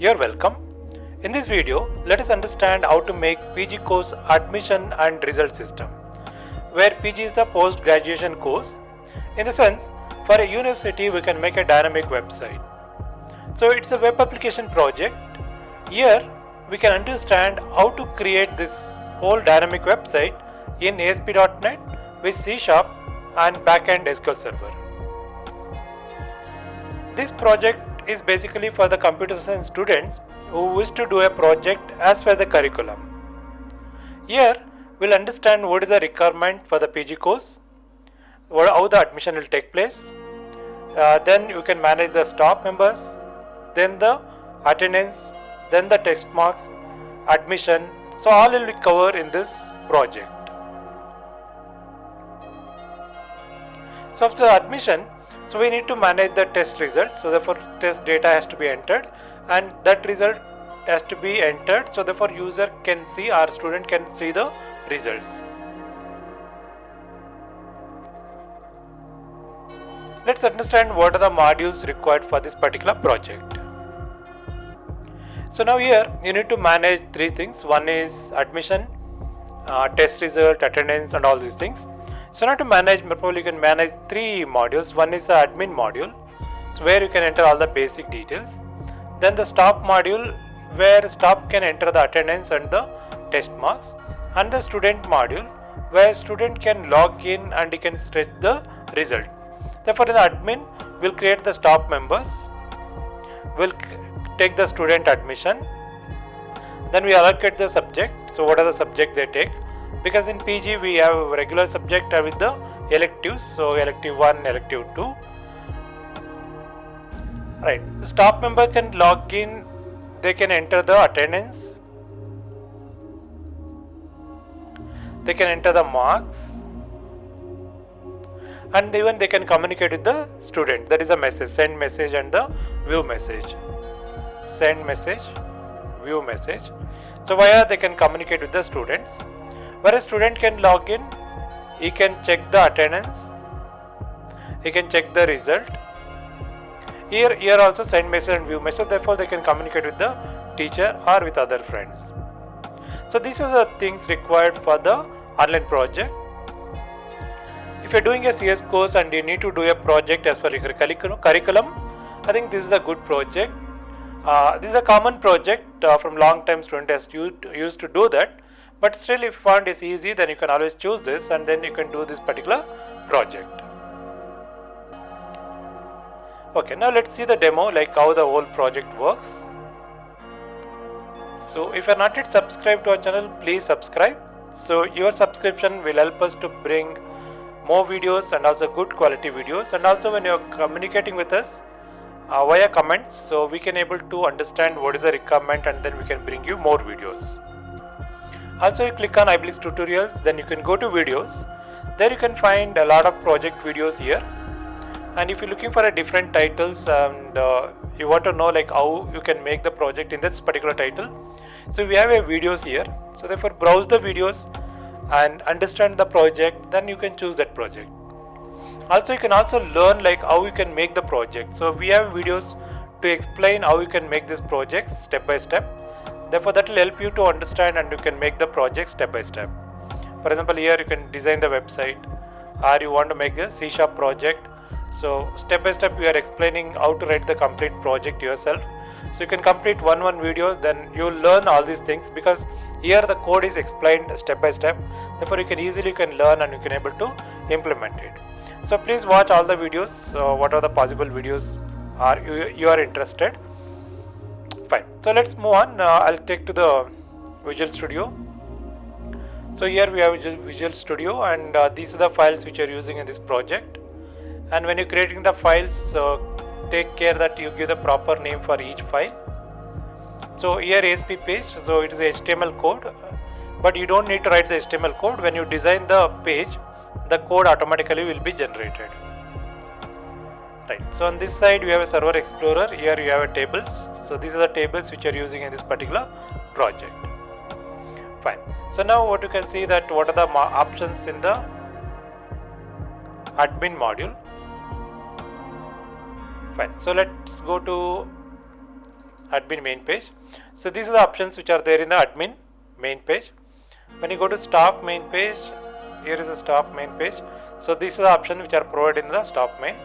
You're welcome. In this video, let us understand how to make PG course admission and result system, where PG is the post-graduation course. In the sense, for a university, we can make a dynamic website. So it's a web application project. Here, we can understand how to create this whole dynamic website in ASP.NET with C# and backend SQL Server. This project is basically for the computer science students who wish to do a project as per the curriculum. Here we'll understand what is the requirement for the PG course, how the admission will take place, then you can manage the staff members, then the attendance, then the test marks, admission. So all will be covered in this project. So after the admission, so we need to manage the test results. So therefore test data has to be entered and that result has to be entered. So therefore user can see, our student can see the results. Let's understand what are the modules required for this particular project. So now here you need to manage three things. One is admission, test result, attendance and all these things. So now to manage, probably you can manage three modules. One is the admin module, so where you can enter all the basic details. Then the staff module, where staff can enter the attendance and the test marks. And the student module, where student can log in and he can stretch the result. Therefore in the admin, we'll create the staff members, we'll take the student admission, then we allocate the subject. So what are the subject they take? Because in PG we have a regular subject with the electives, so elective 1, elective 2. Right, the staff member can log in, they can enter the attendance, they can enter the marks, and even they can communicate with the student. That is a message, send message and the view message. Send message, view message. So via they can communicate with the students. Where a student can log in, he can check the attendance, he can check the result. Here also send message and view message, therefore they can communicate with the teacher or with other friends. So these are the things required for the online project. If you are doing a CS course and you need to do a project as per your curriculum, I think this is a good project. This is a common project from long time student has used to do that. But still, if you find it's easy, then you can always choose this and then you can do this particular project. Okay, now let's see the demo, like how the whole project works. So if you are not yet subscribed to our channel, please subscribe. So your subscription will help us to bring more videos and also good quality videos. And also when you are communicating with us via comments, so we can able to understand what is the requirement and then we can bring you more videos. Also you click on iBlix tutorials, then you can go to videos. There you can find a lot of project videos here. And if you're looking for a different titles and you want to know like how you can make the project in this particular title, so we have a videos here. So therefore browse the videos and understand the project, then you can choose that project. Also you can also learn like how you can make the project. So we have videos to explain how you can make this project step by step. Therefore that will help you to understand and you can make the project step by step. For example, here you can design the website or you want to make a C# project. So step by step we are explaining how to write the complete project yourself. So you can complete one video, then you will learn all these things because here the code is explained step by step. Therefore you can easily learn and you can able to implement it. So please watch all the videos. So what are the possible videos you are interested? Fine. So let's move on. I'll take to the Visual Studio. So here we have Visual Studio and these are the files which you are using in this project. And when you're creating the files, take care that you give the proper name for each file. So here ASP page, so it is HTML code, but you don't need to write the HTML code. When you design the page, the code automatically will be generated. Right. So on this side we have a Server Explorer. Here you have a tables. So these are the tables which are using in this particular project. Fine. So now what you can see that what are the options in the admin module. Fine. So let's go to admin main page. So these are the options which are there in the admin main page. When you go to staff main page, here is a staff main page. So these are the options which are provided in the staff main.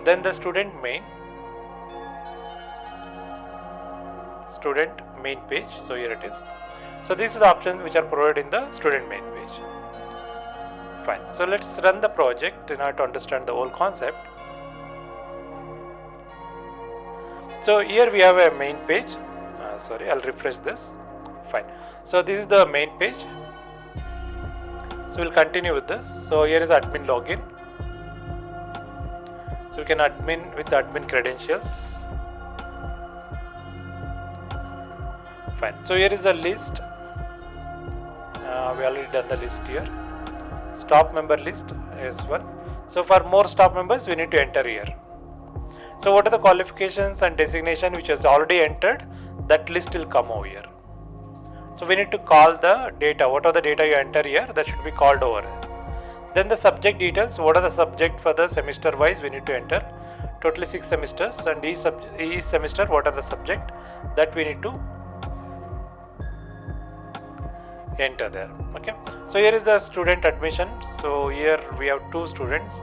Then the student main page. So here it is. So these are the options which are provided in the student main page. Fine. So let's run the project in order to understand the whole concept. So here we have a main page. Sorry, I'll refresh this. Fine. So this is the main page. So we'll continue with this. So here is admin login. So we can admin with the admin credentials. Fine. So here is a list. We already done the list here. Staff member list is one. So for more staff members, we need to enter here. So what are the qualifications and designation which is already entered? That list will come over here. So we need to call the data. What are the data you enter here? That should be called over here. Then the subject details. What are the subject for the semester wise? We need to enter. Totally 6 semesters, and each semester what are the subject that we need to enter there. Okay. So here is the student admission. So here we have 2 students.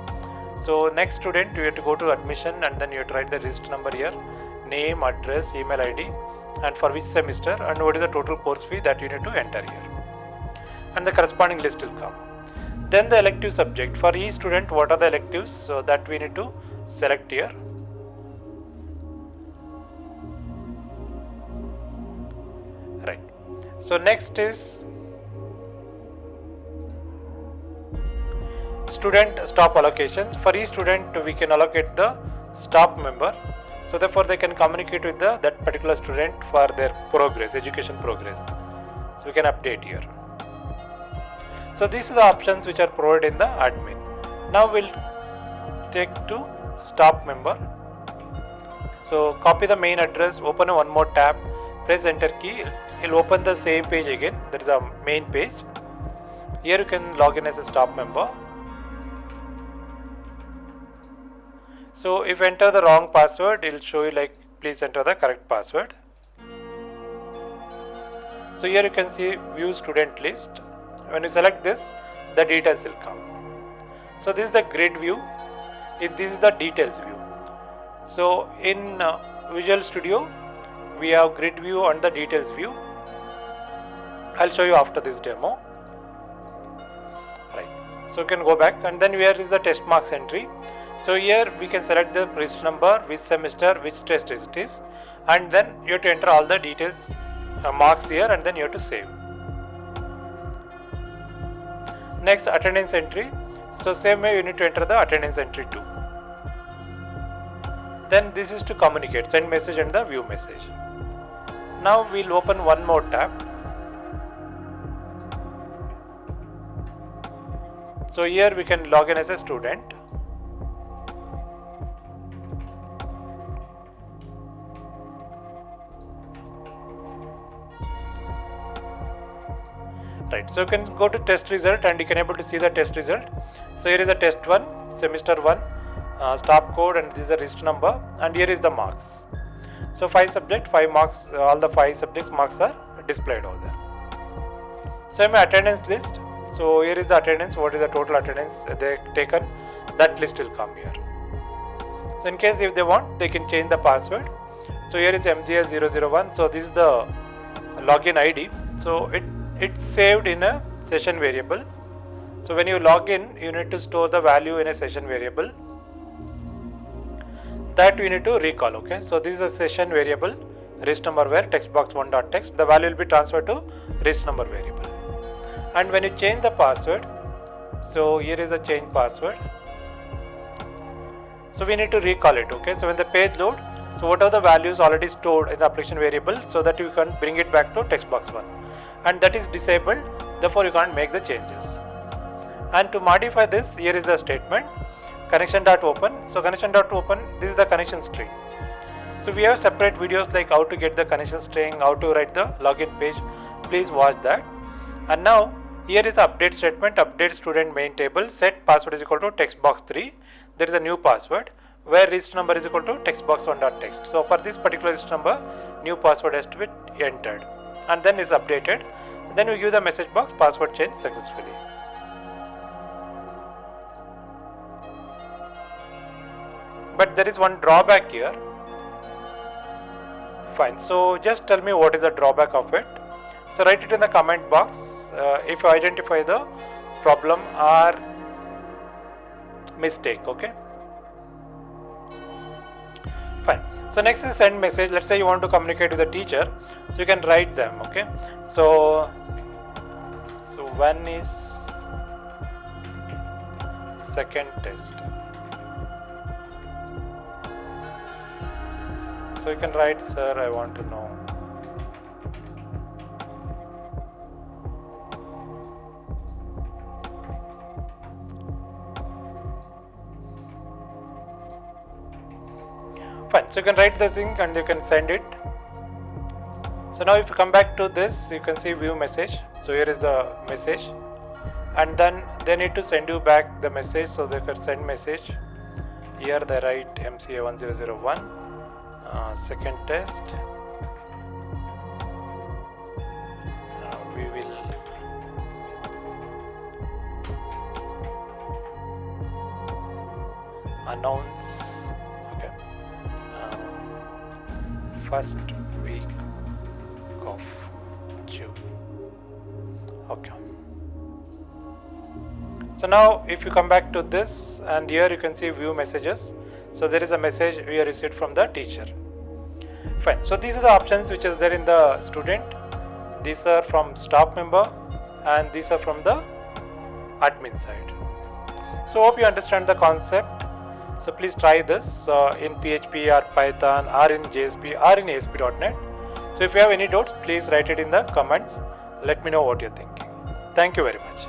So next student, you have to go to admission and then you have to write the list number here, name, address, email ID, and for which semester, and what is the total course fee that you need to enter here. And the corresponding list will come. Then the elective subject. For each student, what are the electives? So that we need to select here. Right. So next is student staff allocations. For each student we can allocate the staff member, so therefore they can communicate with that particular student for their progress, education progress. So we can update here. So these are the options which are provided in the admin. Now we'll take to staff member. So copy the main address, open one more tab, press enter key, it will open the same page again. That is a main page. Here you can log in as a staff member. So if enter the wrong password, it will show you like please enter the correct password. So here you can see view student list. When you select this, the details will come. So this is the grid view. This is the details view. So in Visual Studio, we have grid view and the details view. I'll show you after this demo. Right. So you can go back, and then here is the test marks entry. So here we can select the register number, which semester, which test it is, and then you have to enter all the details, marks here, and then you have to save. Next, attendance entry. So same way you need to enter the attendance entry too. Then this is to communicate, send message and the view message. Now we'll open one more tab. So here we can log in as a student. Right, so you can go to test result and you can able to see the test result. So here is a test 1, semester 1, staff code, and this is the register number, and here is the marks. So 5 subject, 5 marks, all the 5 subjects marks are displayed over there. So my attendance list. So here is the attendance, what is the total attendance they taken, that list will come here. So in case if they want, they can change the password. So here is MGS001, so this is the login ID. So it's saved in a session variable. So when you log in, you need to store the value in a session variable that you need to recall. Okay, so this is a session variable, register number where textbox1.text, the value will be transferred to register number variable. And when you change the password, so here is the change password. So we need to recall it. Okay, so when the page load, so what are the values already stored in the application variable, so that you can bring it back to textbox1, and that is disabled, therefore you can't make the changes. And to modify this, here is the statement, connection.open. So connection.open, this is the connection string. So we have separate videos like how to get the connection string, how to write the login page. Please watch that. And now here is the update statement, update student main table, set password is equal to textbox3. There is a new password. where register number is equal to text box 1.text. So for this particular register number, new password has to be entered and then is updated. Then we give the message box password change successfully. But there is one drawback here. Fine, so just tell me what is the drawback of it. So write it in the comment box if you identify the problem or mistake. Okay, fine. So next is send message. Let's say you want to communicate with the teacher, so you can write them. Okay, so one is second test. So you can write, sir, I want to know. Fine, so you can write the thing and you can send it. So now if you come back to this, you can see view message. So here is the message, and then they need to send you back the message. So they can send message. Here they write MCA1001. Second test, we will announce, okay, first week of June. Okay, so now if you come back to this, and here you can see view messages. So there is a message we have received from the teacher. Fine. So these are the options which is there in the student. These are from staff member and these are from the admin side. So hope you understand the concept. So please try this in PHP or Python or in JSP or in ASP.NET. So if you have any doubts, please write it in the comments. Let me know what you're thinking. Thank you very much.